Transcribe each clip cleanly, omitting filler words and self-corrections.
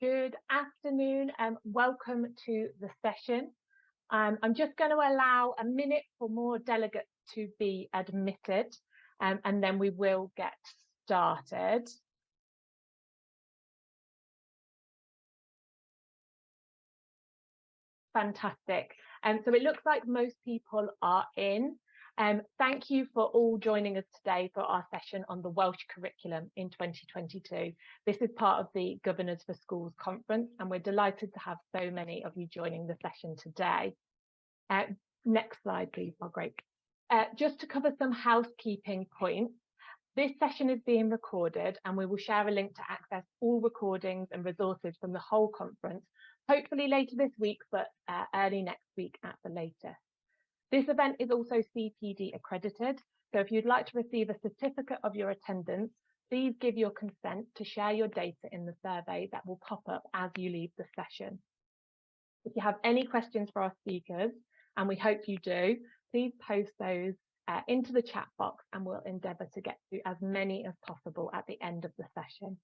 Good afternoon and welcome to the session. I'm just going to allow a minute for more delegates to be admitted, and then we will get started. Fantastic. So it looks like most people are in. Thank you for all joining us today for our session on the Welsh curriculum in 2022. This is part of the Governors for Schools conference, and we're delighted to have so many of you joining the session today. Next slide, please, Margaret. Just to cover some housekeeping points, this session is being recorded and we will share a link to access all recordings and resources from the whole conference, hopefully later this week, but early next week at the latest. This event is also CPD accredited, so if you'd like to receive a certificate of your attendance, please give your consent to share your data in the survey that will pop up as you leave the session. If you have any questions for our speakers, and we hope you do, please post those into the chat box and we'll endeavour to get to as many as possible at the end of the session.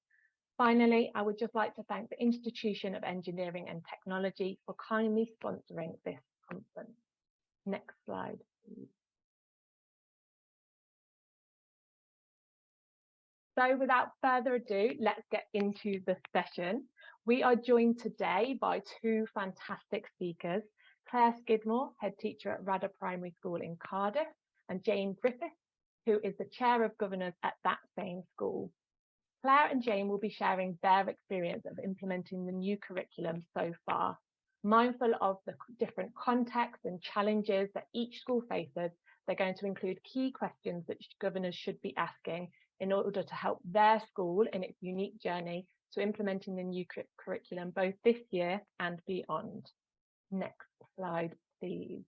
Finally, I would just like to thank the Institution of Engineering and Technology for kindly sponsoring this conference. Next slide, please. So without further ado, let's get into the session. We are joined today by two fantastic speakers, Claire Skidmore, head teacher at Radze Primary School in Cardiff, and Jane Griffith, who is the chair of governors at that same school. Claire and Jane will be sharing their experience of implementing the new curriculum so far. Mindful of the different contexts and challenges that each school faces, they're going to include key questions that governors should be asking in order to help their school in its unique journey to implementing the new curriculum both this year and beyond. Next slide, please.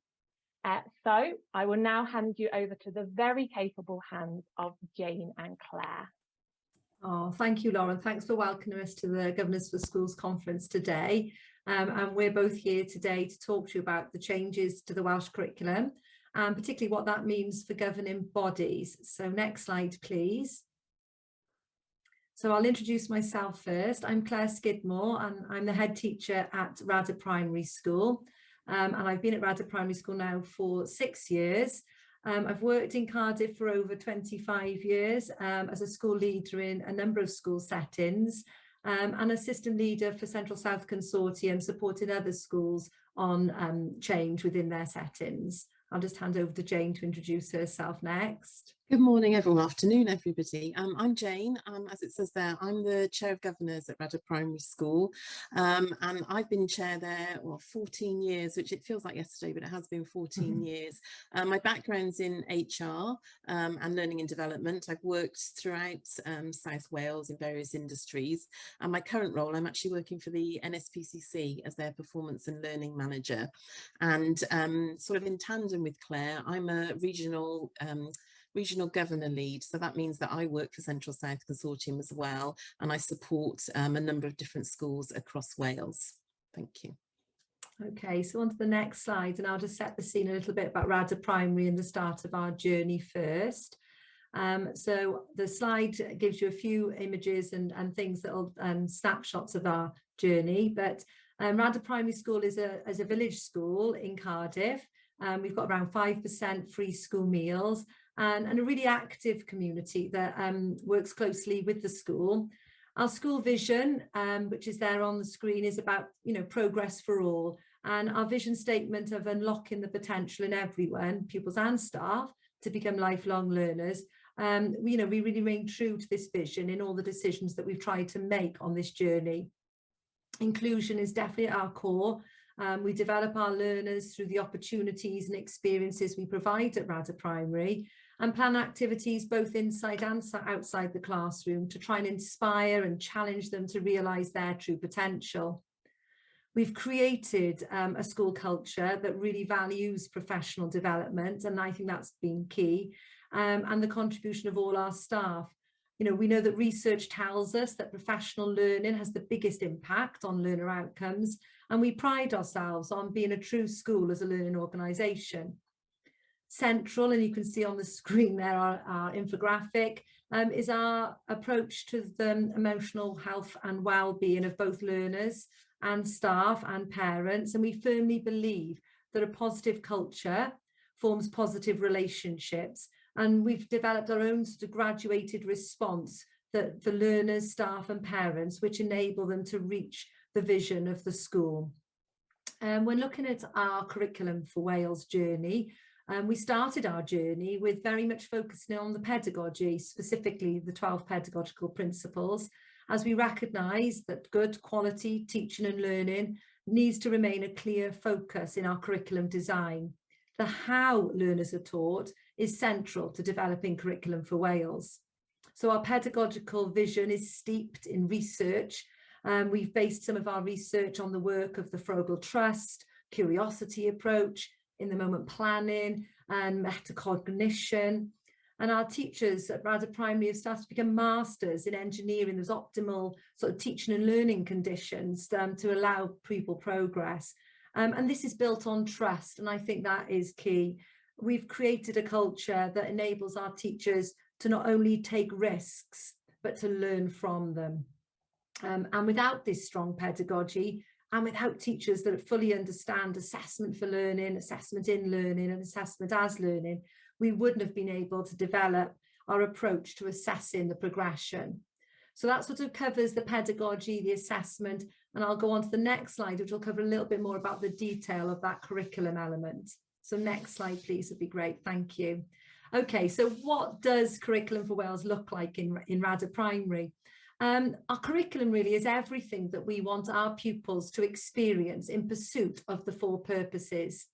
So I will now hand you over to the very capable hands of Jane and Claire. Oh, thank you, Lauren. Thanks for welcoming us to the Governors for Schools conference today. And we're both here today to talk to you about the changes to the Welsh curriculum and particularly what that means for governing bodies. So next slide, please. So I'll introduce myself first. I'm Claire Skidmore and I'm the head teacher at Radze Primary School. And I've been at Radze Primary School now for 6 years. I've worked in Cardiff for over 25 years as a school leader in a number of school settings and assistant leader for Central South Consortium, supporting other schools on change within their settings. I'll just hand over to Jane to introduce herself next. Good morning, everyone. Afternoon, everybody. I'm Jane. As it says there, I'm the chair of governors at Radze Primary School, and I've been chair there 14 years, which it feels like yesterday, but it has been 14 years. My background's in HR and learning and development. I've worked throughout South Wales in various industries, and my current role, I'm actually working for the NSPCC as their performance and learning manager. And sort of in tandem with Claire, I'm a regional governor lead, so that means that I work for Central South Consortium as well, and I support a number of different schools across Wales. Thank you. Okay, so on to the next slide, and I'll just set the scene a little bit about Radze Primary and the start of our journey first. So the slide gives you a few images and things that'll snapshots of our journey, but Radze Primary School is a village school in Cardiff. We've got around 5% free school meals and a really active community that works closely with the school. Our school vision, which is there on the screen, is about progress for all, and our vision statement of unlocking the potential in everyone, pupils and staff, to become lifelong learners. We really remain true to this vision in all the decisions that we've tried to make on this journey. Inclusion is definitely at our core. We develop our learners through the opportunities and experiences we provide at Radze Primary, and plan activities both inside and outside the classroom to try and inspire and challenge them to realise their true potential. We've created a school culture that really values professional development, and I think that's been key, and the contribution of all our staff. We know that research tells us that professional learning has the biggest impact on learner outcomes, and we pride ourselves on being a true school as a learning organisation. Central, and you can see on the screen there our infographic, is our approach to the emotional health and well-being of both learners and staff and parents. And we firmly believe that a positive culture forms positive relationships. And we've developed our own sort of graduated response that for learners, staff and parents, which enable them to reach the vision of the school. And when looking at our curriculum for Wales journey, we started our journey with very much focusing on the pedagogy, specifically the 12 pedagogical principles, as we recognise that good quality teaching and learning needs to remain a clear focus in our curriculum design. The how learners are taught is central to developing curriculum for Wales. So our pedagogical vision is steeped in research. We've based some of our research on the work of the Frogel Trust, curiosity approach, in the moment planning and metacognition. And our teachers at Radze Primary have started to become masters in engineering those optimal sort of teaching and learning conditions to allow pupil progress. And this is built on trust, and I think that is key. We've created a culture that enables our teachers to not only take risks, but to learn from them. And without this strong pedagogy, and without teachers that fully understand assessment for learning, assessment in learning, and assessment as learning, we wouldn't have been able to develop our approach to assessing the progression. So that sort of covers the pedagogy, the assessment, and I'll go on to the next slide, which will cover a little bit more about the detail of that curriculum element. So next slide, please, would be great. Thank you. Okay, so what does Curriculum for Wales look like in Radze Primary? Our curriculum really is everything that we want our pupils to experience in pursuit of the 4 purposes.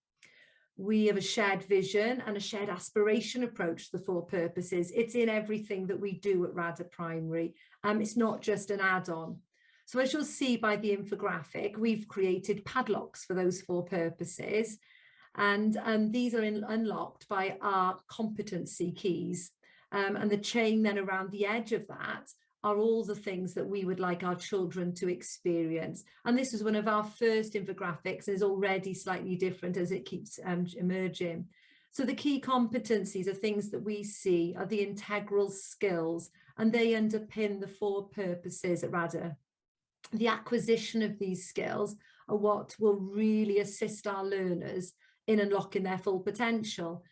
We have a shared vision and a shared aspiration approach to the 4 purposes. It's in everything that we do at Radze Primary. It's not just an add-on. So as you'll see by the infographic, we've created padlocks for those 4 purposes. And these are unlocked by our competency keys. And the chain then around the edge of that are all the things that we would like our children to experience. And this is one of our first infographics, and is already slightly different as it keeps emerging. So the key competencies are things that we see are the integral skills, and they underpin the 4 purposes at Radze. The acquisition of these skills are what will really assist our learners in unlocking their full potential.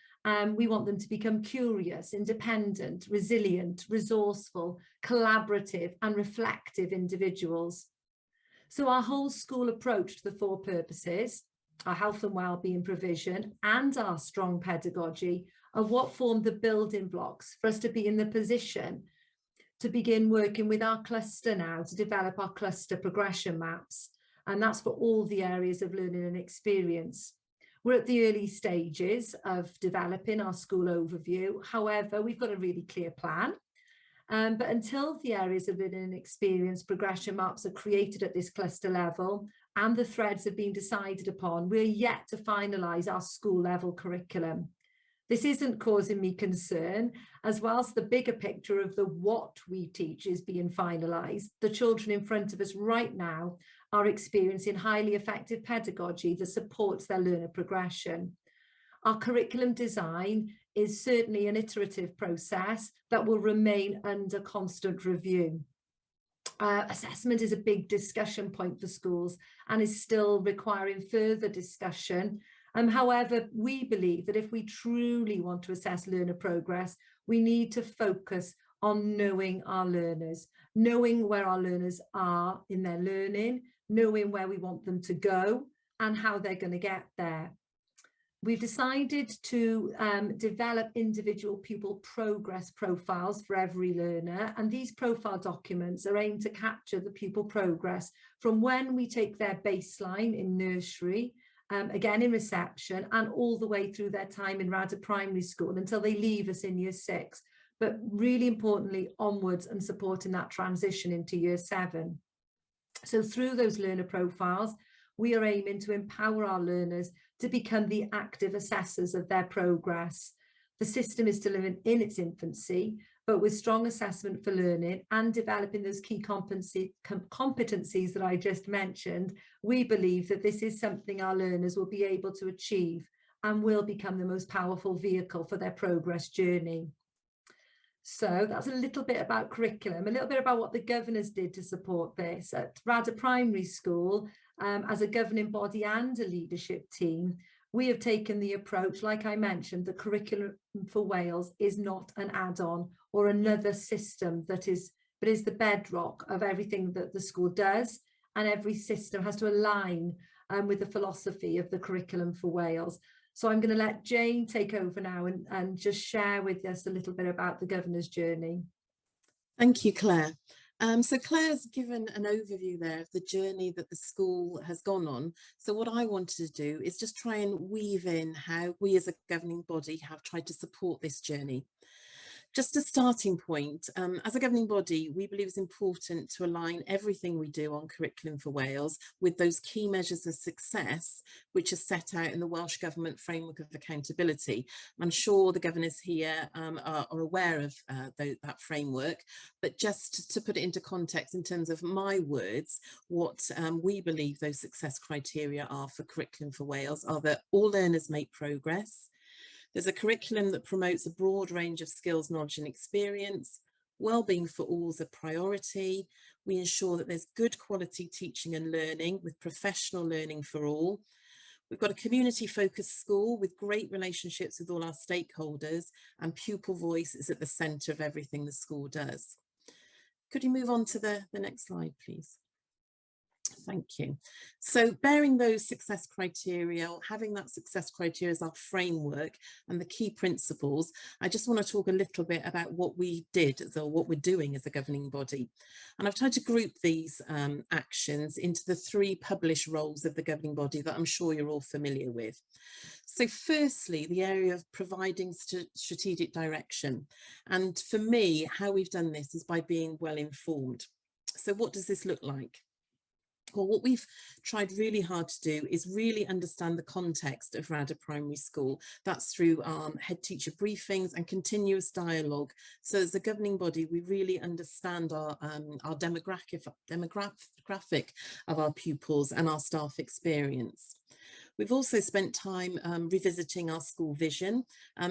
We want them to become curious, independent, resilient, resourceful, collaborative and reflective individuals. So our whole school approach to the 4 purposes, our health and wellbeing provision and our strong pedagogy are what form the building blocks for us to be in the position to begin working with our cluster now to develop our cluster progression maps. And that's for all the areas of learning and experience. We're at the early stages of developing our school overview. However, we've got a really clear plan. But until the areas of learning and experience progression maps are created at this cluster level and the threads have been decided upon, we're yet to finalise our school level curriculum. This isn't causing me concern, as whilst the bigger picture of the what we teach is being finalised, the children in front of us right now are experiencing highly effective pedagogy that supports their learner progression. Our curriculum design is certainly an iterative process that will remain under constant review. Assessment is a big discussion point for schools and is still requiring further discussion. However, we believe that if we truly want to assess learner progress, we need to focus on knowing our learners, knowing where our learners are in their learning, knowing where we want them to go and how they're going to get there. We've decided to develop individual pupil progress profiles for every learner, and these profile documents are aimed to capture the pupil progress from when we take their baseline in nursery, again in reception, and all the way through their time in Radze Primary School until they leave us in year 6, but really importantly onwards and supporting that transition into year 7. So through those learner profiles, we are aiming to empower our learners to become the active assessors of their progress. The system is still in its infancy, but with strong assessment for learning and developing those key competencies that I just mentioned, we believe that this is something our learners will be able to achieve and will become the most powerful vehicle for their progress journey. So that's a little bit about curriculum, a little bit about what the governors did to support this. At Radze Primary School, as a governing body and a leadership team, we have taken the approach, like I mentioned, the Curriculum for Wales is not an add-on or another system but is the bedrock of everything that the school does, and every system has to align with the philosophy of the Curriculum for Wales. So I'm going to let Jane take over now and just share with us a little bit about the governor's journey. Thank you, Claire. So Claire's given an overview there of the journey that the school has gone on. So what I wanted to do is just try and weave in how we as a governing body have tried to support this journey. Just a starting point, as a governing body, we believe it's important to align everything we do on Curriculum for Wales with those key measures of success, which are set out in the Welsh Government Framework of Accountability. I'm sure the governors here are aware of that framework, but just to put it into context in terms of my words, what we believe those success criteria are for Curriculum for Wales are that all learners make progress. There's a curriculum that promotes a broad range of skills, knowledge and experience. Wellbeing for all is a priority. We ensure that there's good quality teaching and learning with professional learning for all. We've got a community focused school with great relationships with all our stakeholders, and pupil voice is at the centre of everything the school does. Could you move on to the next slide, please? Thank you. So bearing those success criteria, or having that success criteria as our framework and the key principles, I just want to talk a little bit about what we did, or what we're doing as a governing body. And I've tried to group these actions into the 3 published roles of the governing body that I'm sure you're all familiar with. So firstly, the area of providing strategic direction. And for me, how we've done this is by being well informed. So what does this look like? Well, what we've tried really hard to do is really understand the context of Radze Primary School. That's through head teacher briefings and continuous dialogue. So as a governing body, we really understand our demographic of our pupils and our staff experience. We've also spent time revisiting our school vision.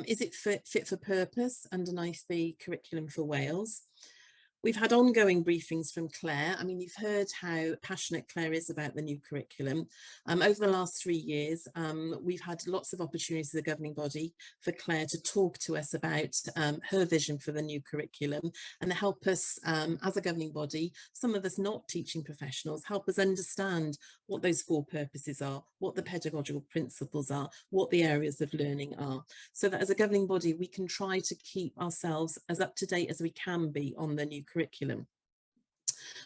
Is it fit for purpose underneath the Curriculum for Wales? We've had ongoing briefings from Claire. I mean, you've heard how passionate Claire is about the new curriculum. Over the last 3 years, we've had lots of opportunities as a governing body for Claire to talk to us about her vision for the new curriculum and help us as a governing body, some of us not teaching professionals, help us understand what those 4 purposes are, what the pedagogical principles are, what the areas of learning are, so that as a governing body, we can try to keep ourselves as up to date as we can be on the new curriculum.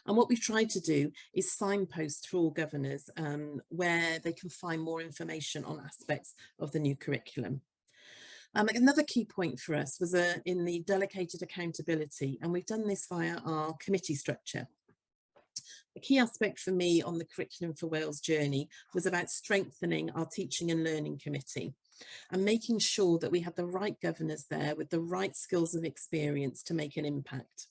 And what we've tried to do is signpost for all governors where they can find more information on aspects of the new curriculum. Another key point for us was in the delegated accountability, and we've done this via our committee structure. A key aspect for me on the Curriculum for Wales journey was about strengthening our teaching and learning committee and making sure that we had the right governors there with the right skills and experience to make an impact.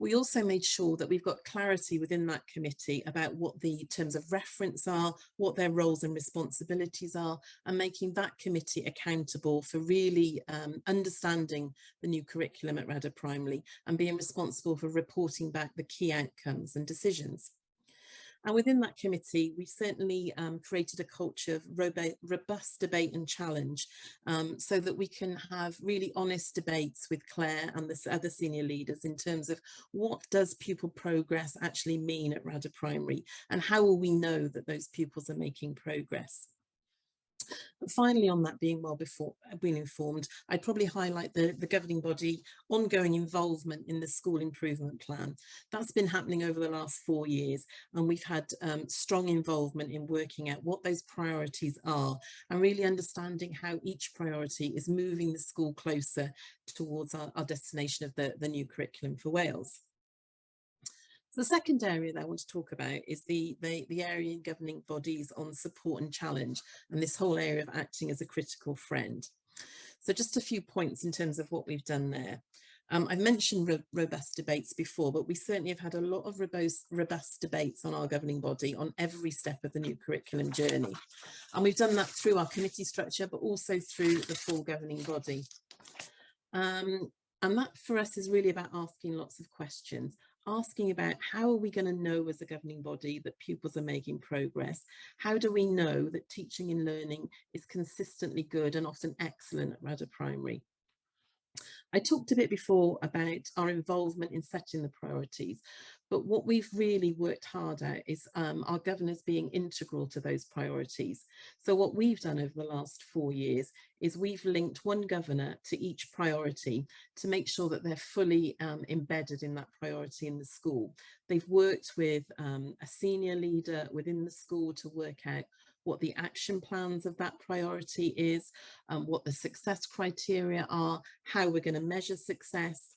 We also made sure that we've got clarity within that committee about what the terms of reference are, what their roles and responsibilities are, and making that committee accountable for really understanding the new curriculum at Radze Primary and being responsible for reporting back the key outcomes and decisions. And within that committee, we certainly created a culture of robust debate and challenge so that we can have really honest debates with Claire and the other senior leaders in terms of what does pupil progress actually mean at Radze Primary, and how will we know that those pupils are making progress. And finally, on that being informed, I'd probably highlight the governing body ongoing involvement in the school improvement plan. That's been happening over the last 4 years, and we've had strong involvement in working out what those priorities are and really understanding how each priority is moving the school closer towards our destination of the new curriculum for Wales. The second area that I want to talk about is the area in governing bodies on support and challenge, and this whole area of acting as a critical friend. So just a few points in terms of what we've done there. I've mentioned robust debates before, but we certainly have had a lot of robust debates on our governing body on every step of the new curriculum journey. And we've done that through our committee structure, but also through the full governing body. And that for us is really about asking lots of questions, asking about how are we going to know as a governing body that pupils are making progress? How do we know that teaching and learning is consistently good and often excellent at Radze Primary? I talked a bit before about our involvement in setting the priorities, but what we've really worked hard at is our governors being integral to those priorities. So what we've done over the last 4 years is we've linked one governor to each priority to make sure that they're fully embedded in that priority in the school. They've worked with a senior leader within the school to work out what the action plans of that priority is, what the success criteria are, how we're going to measure success.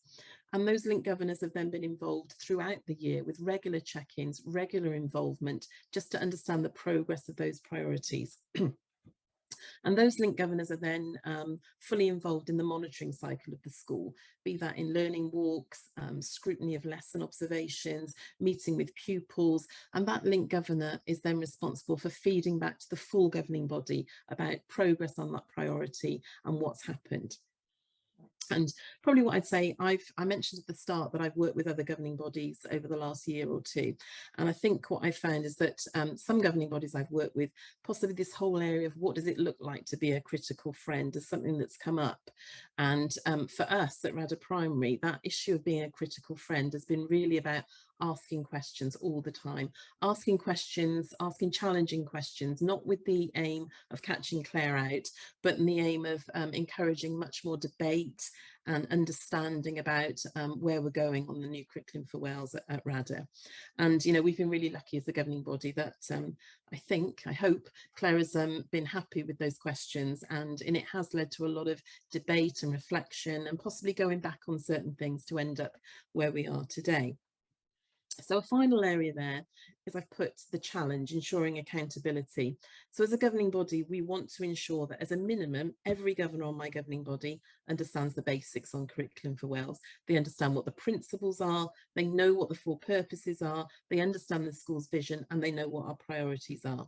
And those link governors have then been involved throughout the year with regular check-ins, regular involvement, just to understand the progress of those priorities. And those link governors are then fully involved in the monitoring cycle of the school, be that in learning walks, scrutiny of lesson observations, meeting with pupils, and that link governor is then responsible for feeding back to the full governing body about progress on that priority and what's happened. And probably what I'd say, I mentioned at the start that I've worked with other governing bodies over the last year or two. And I think what I found is that some governing bodies I've worked with, possibly this whole area of what does it look like to be a critical friend is something that's come up. And for us at Radze Primary, that issue of being a critical friend has been really about asking questions all the time, asking questions, asking challenging questions, not with the aim of catching Claire out, but in the aim of encouraging much more debate and understanding about where we're going on the new curriculum for Wales at Radze. And, you know, we've been really lucky as the governing body that I hope Claire has been happy with those questions, and it has led to a lot of debate and reflection and possibly going back on certain things to end up where we are today. So a final area there is I've put the challenge, ensuring accountability. So as a governing body, we want to ensure that as a minimum, every governor on my governing body understands the basics on curriculum for Wales. They understand what the principles are, they know what the four purposes are, they understand the school's vision, and they know what our priorities are.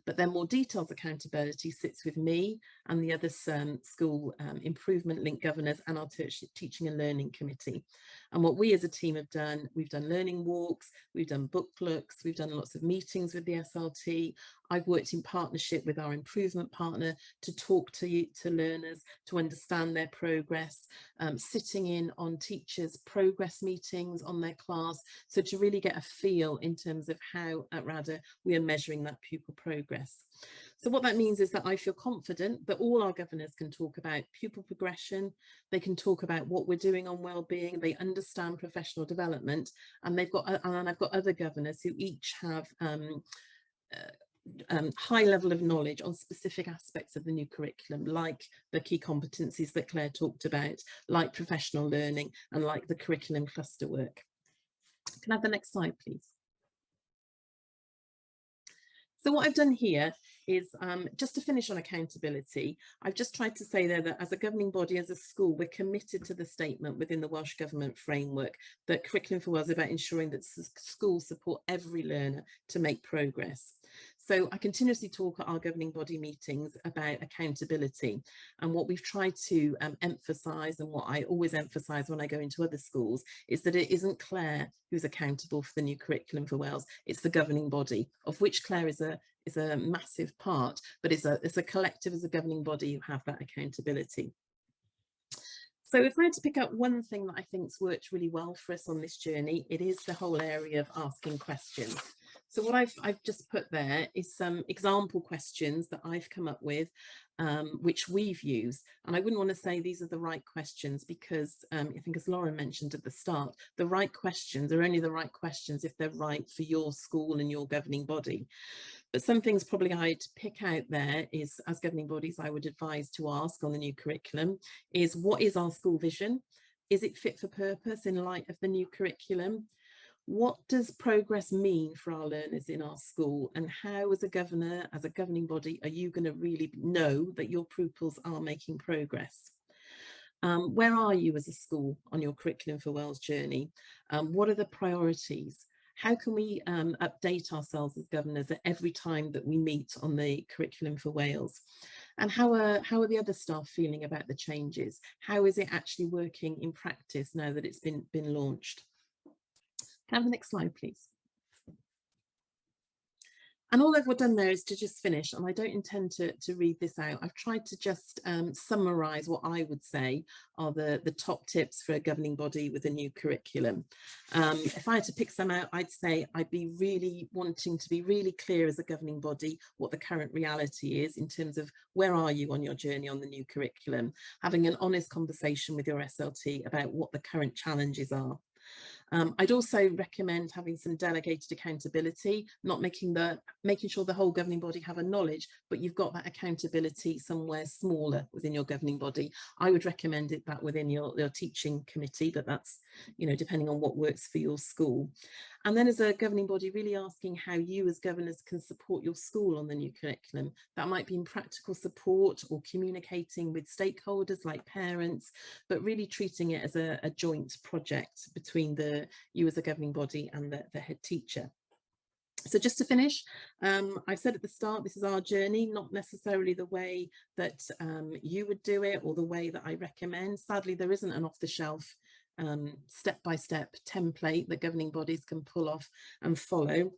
But then more detailed accountability sits with me and the other school improvement link governors and our teaching and learning committee. And what we as a team have done, we've done learning walks, we've done book looks, we've done lots of meetings with the SRT. I've worked in partnership with our improvement partner to talk to learners, to understand their progress, sitting in on teachers' progress meetings on their class, so to really get a feel in terms of how at Radze we are measuring that pupil progress. So what that means is that I feel confident that all our governors can talk about pupil progression, they can talk about what we're doing on wellbeing, they understand professional development, and I've got other governors who each have high level of knowledge on specific aspects of the new curriculum, like the key competencies that Claire talked about, like professional learning, and like the curriculum cluster work. Can I have the next slide, please? So what I've done here is just to finish on accountability, I've just tried to say there that as a governing body, as a school, we're committed to the statement within the Welsh Government framework that Curriculum for Wales is about ensuring that schools support every learner to make progress. So I continuously talk at our governing body meetings about accountability, and what we've tried to emphasise, and what I always emphasise when I go into other schools, is that it isn't Claire who's accountable for the new curriculum for Wales, it's the governing body, of which Claire is a massive part, but it's a collective as a governing body who have that accountability. So if I had to pick up one thing that I think's worked really well for us on this journey, it is the whole area of asking questions. So what I've just put there is some example questions that I've come up with, which we've used. And I wouldn't want to say these are the right questions because I think, as Lauren mentioned at the start, the right questions are only the right questions if they're right for your school and your governing body. But some things probably I'd pick out there is, as governing bodies, I would advise to ask on the new curriculum is, what is our school vision? Is it fit for purpose in light of the new curriculum? What does progress mean for our learners in our school, and how as a governor, as a governing body, are you going to really know that your pupils are making progress? Where are you as a school on your Curriculum for Wales journey? What are the priorities? How can we update ourselves as governors at every time that we meet on the Curriculum for Wales? And how are the other staff feeling about the changes? How is it actually working in practice now that it's been launched? Can I have the next slide, please? And all I've done there is to just finish, and I don't intend to read this out. I've tried to just summarise what I would say are the top tips for a governing body with a new curriculum. If I had to pick some out, I'd say I'd be really wanting to be really clear as a governing body what the current reality is in terms of where are you on your journey on the new curriculum, having an honest conversation with your SLT about what the current challenges are. I'd also recommend having some delegated accountability, not making sure the whole governing body have a knowledge, but you've got that accountability somewhere smaller within your governing body. I would recommend that within your teaching committee, but that's, you know, depending on what works for your school. And then as a governing body, really asking how you as governors can support your school on the new curriculum. That might be in practical support or communicating with stakeholders like parents, but really treating it as a joint project between you as a governing body and the head teacher. So just to finish, I said at the start, this is our journey, not necessarily the way that you would do it or the way that I recommend. Sadly, there isn't an off-the-shelf step-by-step template that governing bodies can pull off and follow.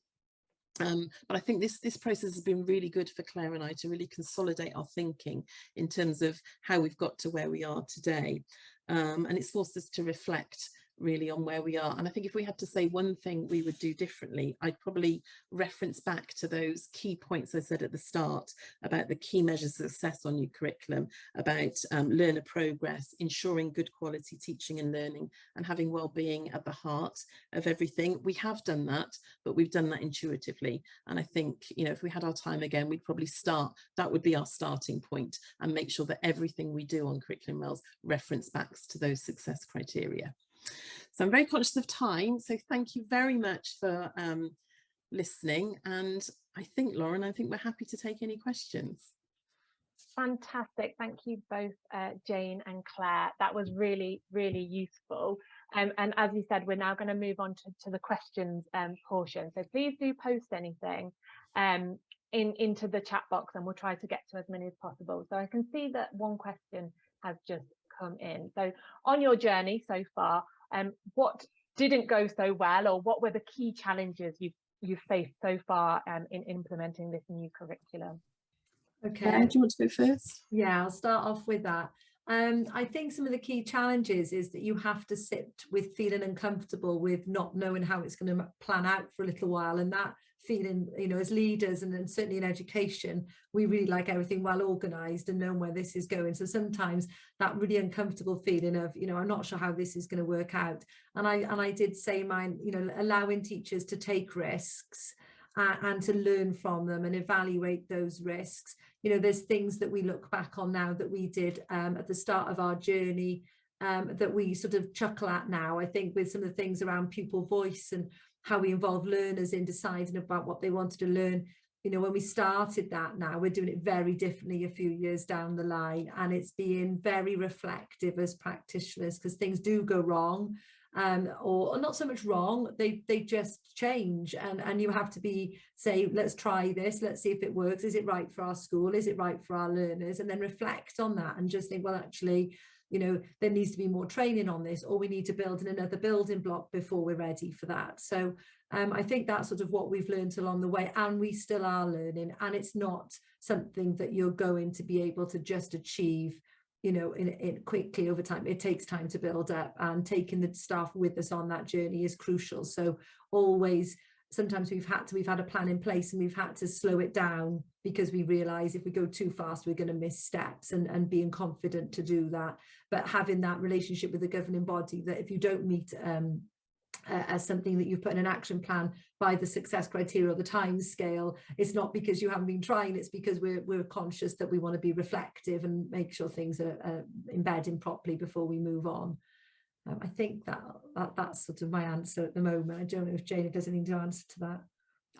But I think this process has been really good for Claire and I to really consolidate our thinking in terms of how we've got to where we are today. And it's forced us to reflect really on where we are. And I think if we had to say one thing we would do differently, I'd probably reference back to those key points I said at the start about the key measures of success on new curriculum, about learner progress, ensuring good quality teaching and learning, and having well-being at the heart of everything. We have done that, but we've done that intuitively. And I think, you know, if we had our time again, we'd probably that would be our starting point, and make sure that everything we do on Curriculum Wales reference backs to those success criteria. So I'm very conscious of time, so thank you very much for listening. And I think, Lauren, we're happy to take any questions. Fantastic. Thank you both, Jane and Claire. That was really, really useful. And as you said, we're now going to move on to the questions portion. So please do post anything into the chat box, and we'll try to get to as many as possible. So I can see that one question has just come in. So on your journey so far, what didn't go so well, or what were the key challenges you've faced so far in implementing this new curriculum? Okay. Do you want to go first? Yeah, I'll start off with that. I think some of the key challenges is that you have to sit with feeling uncomfortable with not knowing how it's going to plan out for a little while, and that feeling, you know, as leaders and then certainly in education, we really like everything well organized and knowing where this is going. So sometimes that really uncomfortable feeling of, you know, I'm not sure how this is going to work out. And I did say mine, you know, allowing teachers to take risks and to learn from them and evaluate those risks. You know, there's things that we look back on now that we did at the start of our journey that we sort of chuckle at now, I think, with some of the things around pupil voice and how we involve learners in deciding about what they wanted to learn. You know, when we started that, now we're doing it very differently a few years down the line, and it's being very reflective as practitioners, because things do go wrong. Or not so much wrong, they just change, and you have to say, let's try this, let's see if it works, is it right for our school, is it right for our learners, and then reflect on that and just think, well, actually, you know, there needs to be more training on this, or we need to build in another building block before we're ready for that. So I think that's sort of what we've learned along the way, and we still are learning, and it's not something that you're going to be able to just achieve, you know, in quickly over time. It takes time to build up, and taking the staff with us on that journey is crucial. So always, sometimes we've had a plan in place and we've had to slow it down, because we realize if we go too fast we're going to miss steps, and being confident to do that. But having that relationship with the governing body, that if you don't meet as something that you've put in an action plan by the success criteria or the time scale, it's not because you haven't been trying, it's because we're conscious that we want to be reflective and make sure things are embedding properly before we move on. I think that's sort of my answer at the moment. I don't know if Jane has anything to answer to that.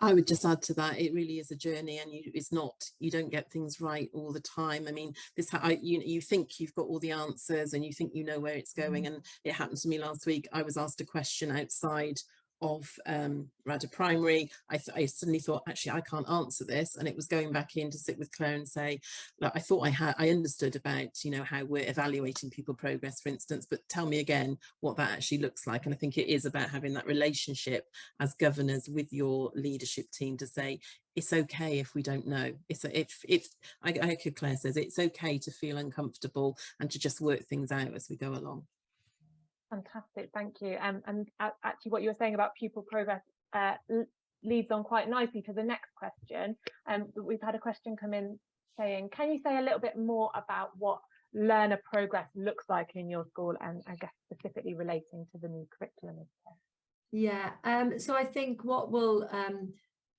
I would just add to that, it really is a journey, and you don't get things right all the time. I mean, you think you've got all the answers and you think you know where it's going. And it happened to me last week. I was asked a question outside of Radze Primary. I suddenly thought, actually, I can't answer this, and it was going back in to sit with Claire and say, look, I thought I understood about, you know, how we're evaluating pupil progress, for instance, but tell me again what that actually looks like. And I think it is about having that relationship as governors with your leadership team to say, it's okay if we don't know. If I echo Claire says, it's okay to feel uncomfortable and to just work things out as we go along. Fantastic, thank you. And actually what you were saying about pupil progress leads on quite nicely to the next question. We've had a question come in saying, can you say a little bit more about what learner progress looks like in your school, and I guess specifically relating to the new curriculum? Yeah, so I think what will,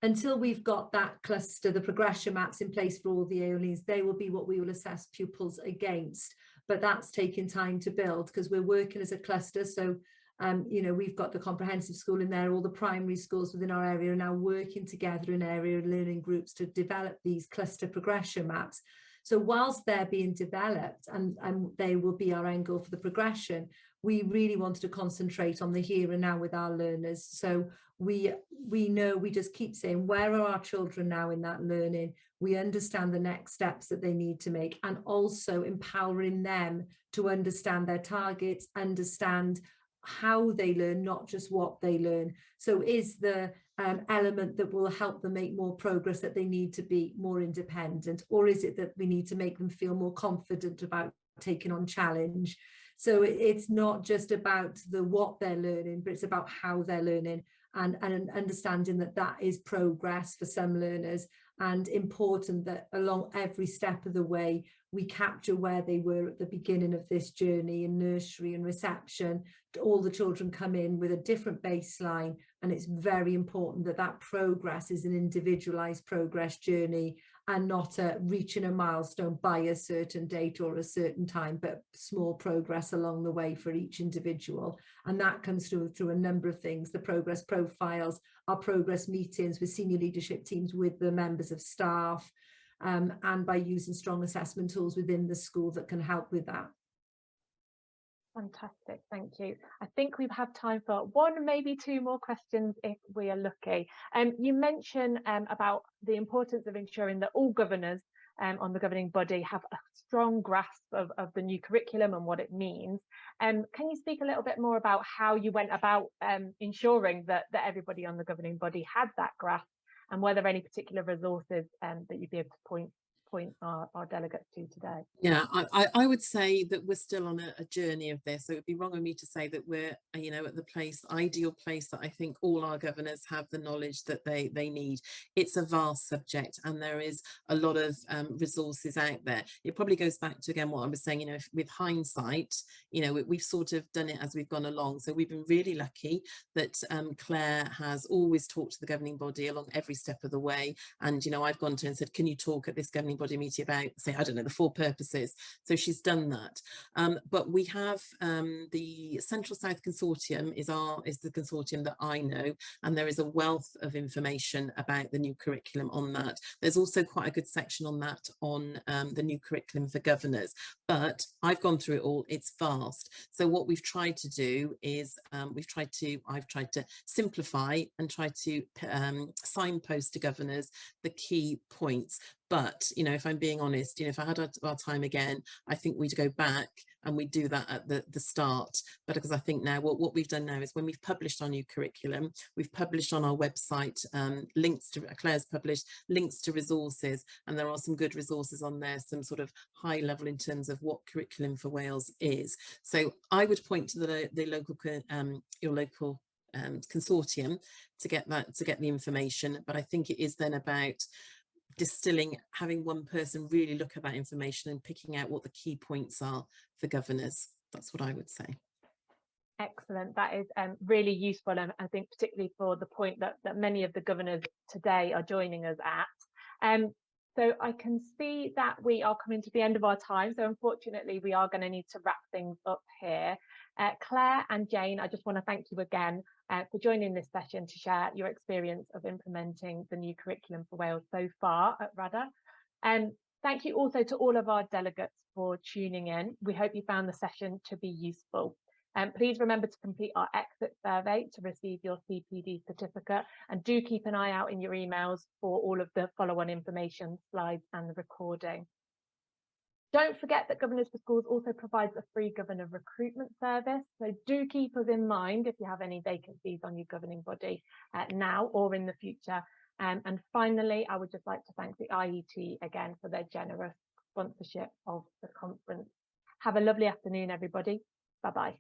until we've got that cluster, the progression maps in place for all the AOLs, they will be what we will assess pupils against. But that's taking time to build because we're working as a cluster. So, you know, we've got the comprehensive school in there, all the primary schools within our area are now working together in area learning groups to develop these cluster progression maps. So whilst they're being developed and they will be our end goal for the progression, we really wanted to concentrate on the here and now with our learners. So we know, we just keep saying, where are our children now in that learning? We understand the next steps that they need to make, and also empowering them to understand their targets, understand how they learn, not just what they learn. So is the element that will help them make more progress that they need to be more independent, or is it that we need to make them feel more confident about taking on challenge? So it's not just about the what they're learning, but it's about how they're learning, and understanding that that is progress for some learners, and important that along every step of the way we capture where they were at the beginning of this journey in nursery and reception. All the children come in with a different baseline, and it's very important that that progress is an individualized progress journey and not reaching a milestone by a certain date or a certain time, but small progress along the way for each individual. And that comes through a number of things: the progress profiles, our progress meetings with senior leadership teams, with the members of staff, and by using strong assessment tools within the school that can help with that. Fantastic, thank you. I think we have time for one, maybe two more questions if we are lucky. You mentioned about the importance of ensuring that all governors on the governing body have a strong grasp of the new curriculum and what it means. Can you speak a little bit more about how you went about ensuring that everybody on the governing body had that grasp, and were there any particular resources that you'd be able to point our delegates to today? Yeah, I would say that we're still on a journey of this. So it would be wrong of me to say that we're, you know, at the ideal place that I think all our governors have the knowledge that they need. It's a vast subject, and there is a lot of resources out there. It probably goes back to, again, what I was saying, you know, with hindsight, you know, we've sort of done it as we've gone along. So we've been really lucky that Claire has always talked to the governing body along every step of the way. And, you know, I've gone to her and said, can you talk at this governing body meeting about, say, I don't know, the 4 purposes. So she's done that. But we have the Central South Consortium is the consortium that I know, and there is a wealth of information about the new curriculum on that. There's also quite a good section on that on the new curriculum for governors, but I've gone through it all. It's vast. So what we've tried to do is I've tried to simplify and try to signpost to governors the key points. But, you know, if I'm being honest, you know, if I had our time again, I think we'd go back and we'd do that at the start. But because I think now what we've done now is, when we've published our new curriculum, we've published on our website links to, Claire's published links to resources, and there are some good resources on there, some sort of high level in terms of what Curriculum for Wales is. So I would point to the local your local consortium to get the information. But I think it is then about distilling, having one person really look at that information and picking out what the key points are for governors. That's what I would say. Excellent, that is really useful, and I think particularly for the point that many of the governors today are joining us at. So I can see that we are coming to the end of our time, so unfortunately we are going to need to wrap things up here. Claire and Jane, I just want to thank you again for joining this session to share your experience of implementing the new curriculum for Wales so far at Radze. And thank you also to all of our delegates for tuning in. We hope you found the session to be useful. Please remember to complete our exit survey to receive your CPD certificate, and do keep an eye out in your emails for all of the follow-on information, slides and the recording. Don't forget that Governors for Schools also provides a free governor recruitment service, so do keep us in mind if you have any vacancies on your governing body now or in the future. And finally, I would just like to thank the IET again for their generous sponsorship of the conference. Have a lovely afternoon, everybody. Bye-bye.